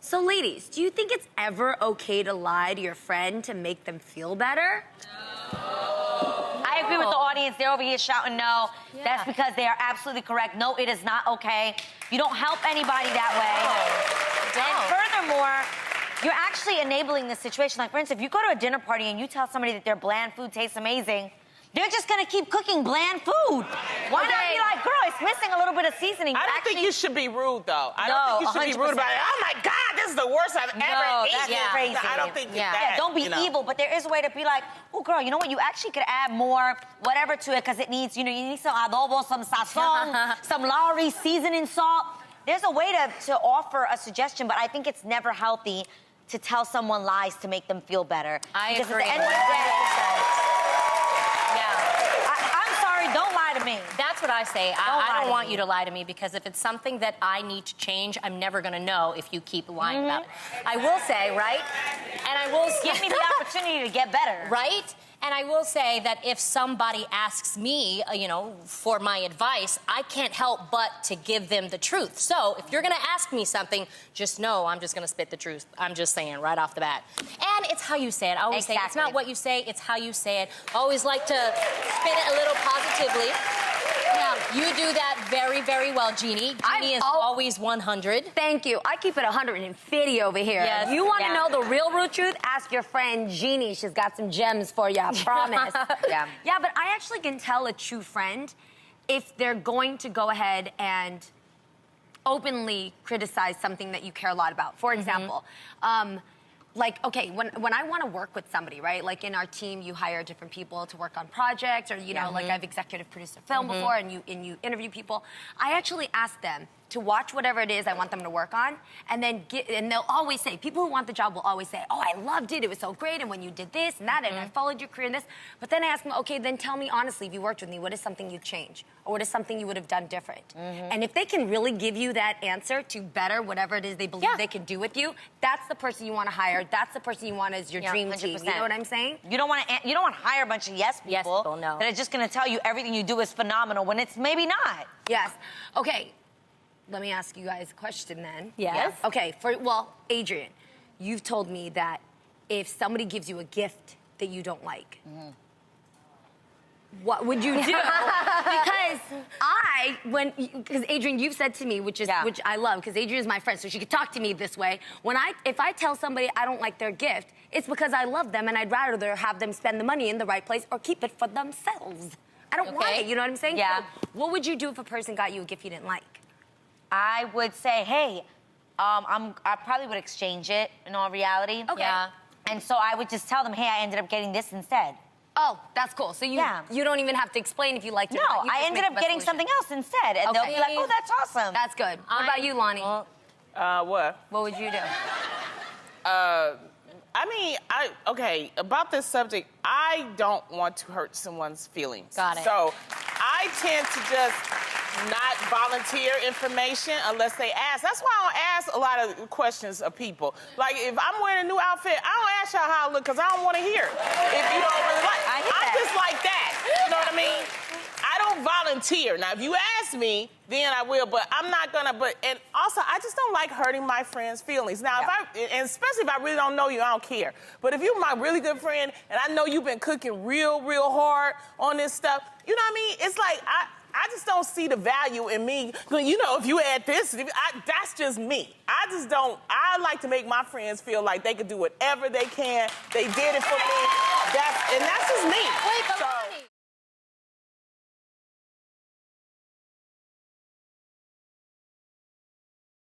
So ladies, do you think it's ever okay to lie to your friend to make them feel better? I agree with the audience. They're over here shouting no. Yeah. That's because they are absolutely correct. No, it is not okay. You don't help anybody that way. And furthermore, you're actually enabling this situation. Like, for instance, if you go to a dinner party and you tell somebody that their bland food tastes amazing, they're just gonna keep cooking bland food. Why not be like, girl, it's missing a little bit of seasoning. I don't think you should be rude, though. I don't think you should be rude about it. Oh, my God, this is the worst I've ever eaten. That's crazy. I don't think that, Yeah, don't be evil, but there is a way to be like, oh, girl, you know what? You actually could add more whatever to it because it needs, you need some adobo, some sazon, some Lowry seasoning salt. There's a way to offer a suggestion, but I think it's never healthy to tell someone lies to make them feel better. I because agree. At the end of the day, I'm sorry, don't lie to me. That's what I say. I don't want me. you to lie to me because if it's something that I need to change, I'm never going to know if you keep lying about it. I will say, right? And I will Give me the opportunity to get better. right? And I will say that if somebody asks me, for my advice, I can't help but to give them the truth. So if you're going to ask me something, just know I'm just going to spit the truth. I'm just saying right off the bat. And it's how you say it. I always say it's not what you say, it's how you say it. I always like to spin it a little positively. Now, you do that very, very well, Jeannie. Jeannie is always 100. Thank you. I keep it 150 over here. Yes. If you want to know the real truth, ask your friend Jeannie. She's got some gems for you, I promise. Yeah, but I actually can tell a true friend if they're going to go ahead and openly criticize something that you care a lot about. For example, like, okay, when I want to work with somebody, right? Like in our team, you hire different people to work on projects, or like I've executive produced a film before, and you interview people. I actually ask them to watch whatever it is I want them to work on, and then and they'll always say, people who want the job will always say, oh, I loved it, it was so great, and when you did this and that, and I followed your career in this. But then I ask them, okay, then tell me honestly, if you worked with me, what is something you'd change? Or what is something you would have done different? And if they can really give you that answer to better whatever it is they believe they can do with you, that's the person you want to hire. That's the person you want as your dream 100%. team. You know what I'm saying? You don't want to hire a bunch of yes people, no. that are just going to tell you everything you do is phenomenal when it's maybe not. Yes. Okay. Let me ask you guys a question then. Yes. Okay. Adrian, you've told me that if somebody gives you a gift that you don't like, what would you do? Because Adrian, you've said to me, which I love, because Adrian is my friend, so she could talk to me this way. If I tell somebody I don't like their gift, it's because I love them and I'd rather have them spend the money in the right place or keep it for themselves. I don't want it, you know what I'm saying? Yeah. So what would you do if a person got you a gift you didn't like? I would say, hey, I probably would exchange it in all reality. Okay. Yeah. And so I would just tell them, hey, I ended up getting this instead. Oh, that's cool. So you don't even have to explain if you liked it No, or not. You I just ended make up the getting best something else instead. And they'll be like, oh, that's awesome. That's good. What about you, Lonnie? What? What would you do? Okay, about this subject, I don't want to hurt someone's feelings. Got it. So I tend to just not volunteer information unless they ask. That's why I don't ask a lot of questions of people. Like, if I'm wearing a new outfit, I don't ask y'all how I look because I don't want to hear it. If you don't really like it. I'm just like that. You know what I mean? I don't volunteer. Now, if you ask me, then I will, but I'm not gonna, and also, I just don't like hurting my friends' feelings. Now, and especially if I really don't know you, I don't care. But if you're my really good friend, and I know you've been cooking real, real hard on this stuff, you know what I mean? It's like, I just don't see the value in me. If you add this, that's just me. I like to make my friends feel like they can do whatever they can. They did it for me. That's just me. Wait, but